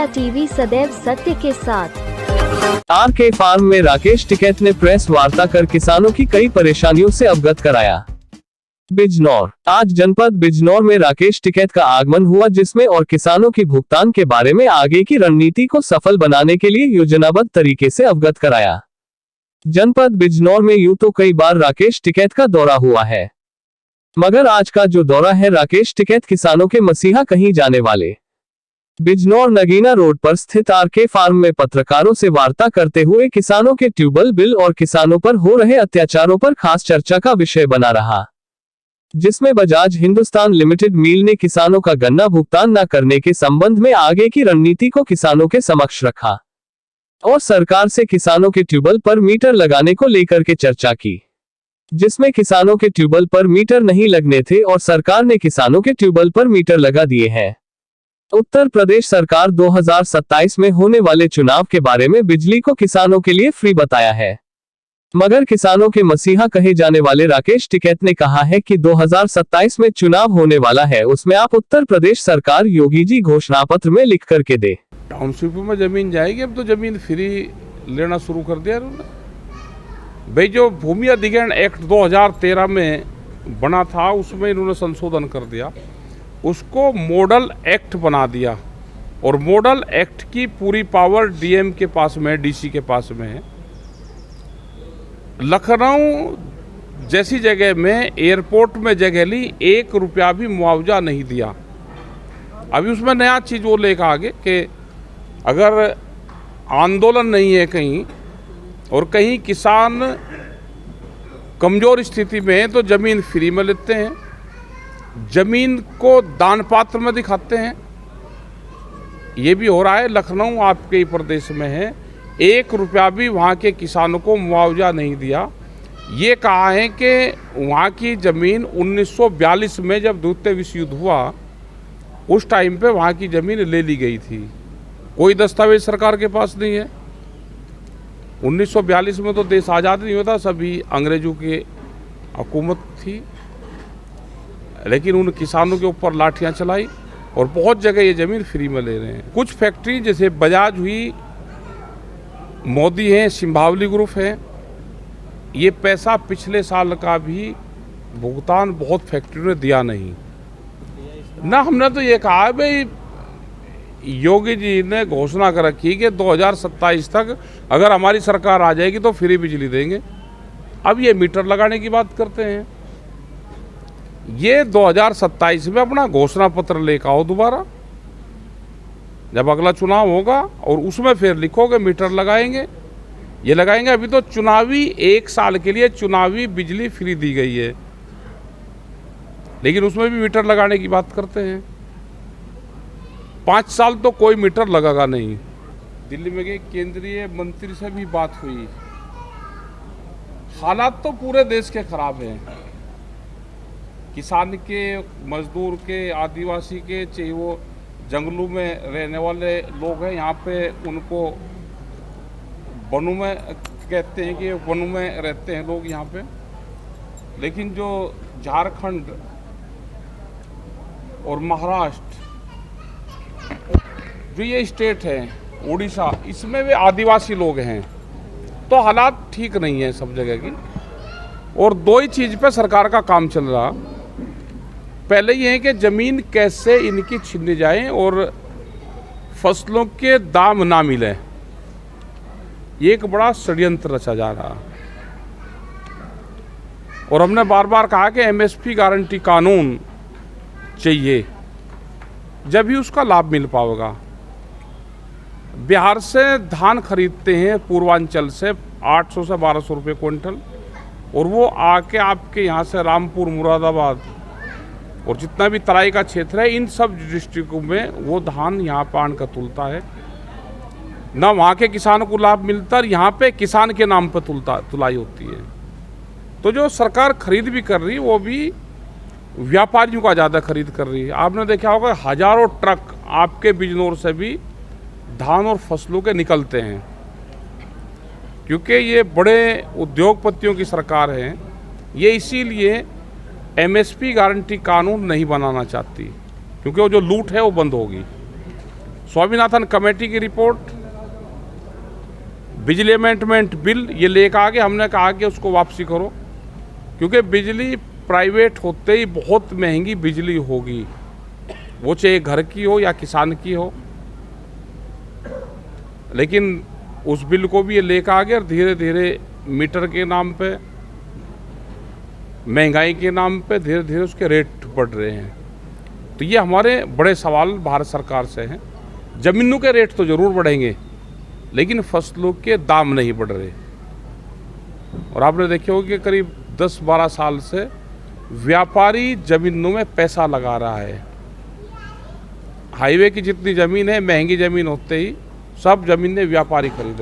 TV सदैव सत्य के साथ। आरके फार्म में राकेश टिकैत ने प्रेस वार्ता कर किसानों की कई परेशानियों से अवगत कराया। बिजनौर। आज जनपद बिजनौर में राकेश टिकैत का आगमन हुआ, जिसमें और किसानों की भुगतान के बारे में आगे की रणनीति को सफल बनाने के लिए योजनाबद्ध तरीके से अवगत कराया। जनपद बिजनौर में यूं तो कई बार राकेश टिकैत का दौरा हुआ है, मगर आज का जो दौरा है राकेश टिकैत किसानों के मसीहा कहीं जाने वाले। बिजनौर नगीना रोड पर स्थित आरके फार्म में पत्रकारों से वार्ता करते हुए किसानों के ट्यूबवेल बिल और किसानों पर हो रहे अत्याचारों पर खास चर्चा का विषय बना रहा, जिसमें बजाज हिंदुस्तान लिमिटेड मिल ने किसानों का गन्ना भुगतान न करने के संबंध में आगे की रणनीति को किसानों के समक्ष रखा और सरकार से किसानों के ट्यूबवेल पर मीटर लगाने को लेकर के चर्चा की, जिसमें किसानों के ट्यूबवेल पर मीटर नहीं लगने थे और सरकार ने किसानों के ट्यूबवेल पर मीटर लगा दिए हैं। उत्तर प्रदेश सरकार 2027 में होने वाले चुनाव के बारे में बिजली को किसानों के लिए फ्री बताया है, मगर किसानों के मसीहा कहे जाने वाले राकेश टिकैत ने कहा है कि 2027 में चुनाव होने वाला है, उसमें आप उत्तर प्रदेश सरकार योगी जी घोषणा पत्र में लिख करके दे। टाउनशिप में जमीन जाएगी, अब तो जमीन फ्री लेना शुरू कर दिया उन्होंने। भाई जो भूमि अधिग्रहण एक्ट 2013 में बना था उसमें इन्होंने संशोधन कर दिया, उसको मॉडल एक्ट बना दिया और मॉडल एक्ट की पूरी पावर डीएम के पास में, डीसी के पास में है। लखनऊ जैसी जगह में एयरपोर्ट में जगह ली, 1 रुपया भी मुआवजा नहीं दिया। अभी उसमें नया चीज़ वो लेकर आगे कि अगर आंदोलन नहीं है कहीं और कहीं किसान कमज़ोर स्थिति में है तो ज़मीन फ्री में लेते हैं, ज़मीन को दान पात्र में दिखाते हैं। ये भी हो रहा है। लखनऊ आपके ही प्रदेश में है, 1 रुपया भी वहाँ के किसानों को मुआवजा नहीं दिया। ये कहा है कि वहाँ की ज़मीन 1942 में जब द्वितीय विश्व युद्ध हुआ उस टाइम पे वहाँ की ज़मीन ले ली गई थी। कोई दस्तावेज सरकार के पास नहीं है। 1942 में तो देश आज़ाद नहीं होता, सभी अंग्रेजों की हुकूमत थी, लेकिन उन किसानों के ऊपर लाठियाँ चलाई और बहुत जगह ये ज़मीन फ्री में ले रहे हैं। कुछ फैक्ट्री जैसे बजाज हुई, मोदी हैं, सिंभावली ग्रुप है, ये पैसा पिछले साल का भी भुगतान बहुत फैक्ट्रियों ने दिया नहीं ना। हमने तो ये कहा है भाई, योगी जी ने घोषणा कर रखी कि 2027 तक अगर हमारी सरकार आ जाएगी तो फ्री बिजली देंगे। अब ये मीटर लगाने की बात करते हैं। ये 2027 में अपना घोषणा पत्र लेकर आओ दोबारा, जब अगला चुनाव होगा, और उसमें फिर लिखोगे मीटर लगाएंगे। ये लगाएंगे। अभी तो चुनावी 1 साल के लिए चुनावी बिजली फ्री दी गई है, लेकिन उसमें भी मीटर लगाने की बात करते हैं। 5 साल तो कोई मीटर लगेगा नहीं। दिल्ली में गए, केंद्रीय मंत्री से भी बात हुई। हालात तो पूरे देश के खराब हैं, किसान के, मजदूर के, आदिवासी के, चाहे वो जंगलों में रहने वाले लोग हैं, यहाँ पे उनको वनों में कहते हैं कि वनों में रहते हैं लोग यहाँ पे। लेकिन जो झारखंड और महाराष्ट्र जो ये स्टेट है, उड़ीसा, इसमें वे आदिवासी लोग हैं, तो हालात ठीक नहीं है सब जगह की। और 2 ही चीज़ पे सरकार का काम चल रहा। पहले ये है कि ज़मीन कैसे इनकी छीन जाए और फसलों के दाम ना मिले, ये एक बड़ा षड्यंत्र रचा जा रहा। और हमने बार बार कहा कि एमएसपी गारंटी कानून चाहिए, जब ही उसका लाभ मिल पाएगा। बिहार से धान खरीदते हैं पूर्वांचल से 800 से 1200 रुपये क्विंटल, और वो आके आपके यहाँ से रामपुर, मुरादाबाद और जितना भी तराई का क्षेत्र है, इन सब डिस्ट्रिक्टों में वो धान यहाँ पर आन का तुलता है। ना वहाँ के किसानों को लाभ मिलता, और यहाँ पे किसान के नाम पर तुलाई होती है। तो जो सरकार खरीद भी कर रही है वो भी व्यापारियों का ज़्यादा खरीद कर रही है। आपने देखा होगा हजारों ट्रक आपके बिजनौर से भी धान और फसलों के निकलते हैं, क्योंकि ये बड़े उद्योगपतियों की सरकार है। ये इसीलिए एमएसपी गारंटी कानून नहीं बनाना चाहती, क्योंकि वो जो लूट है वो बंद होगी। स्वामीनाथन कमेटी की रिपोर्ट, बिजली अमेंडमेंट बिल ये लेकर आगे हमने कहा कि उसको वापसी करो, क्योंकि बिजली प्राइवेट होते ही बहुत महंगी बिजली होगी, वो चाहे घर की हो या किसान की हो। लेकिन उस बिल को भी ये लेकर आगे और धीरे धीरे मीटर के नाम पे, महंगाई के नाम पे धीरे धीरे उसके रेट बढ़ रहे हैं। तो ये हमारे बड़े सवाल भारत सरकार से हैं। ज़मीनों के रेट तो ज़रूर बढ़ेंगे, लेकिन फसलों के दाम नहीं बढ़ रहे। और आपने देखे होगा कि करीब 10-12 साल से व्यापारी ज़मीनों में पैसा लगा रहा है। हाईवे की जितनी ज़मीन है, महंगी ज़मीन होते ही सब ज़मीनें व्यापारी खरीद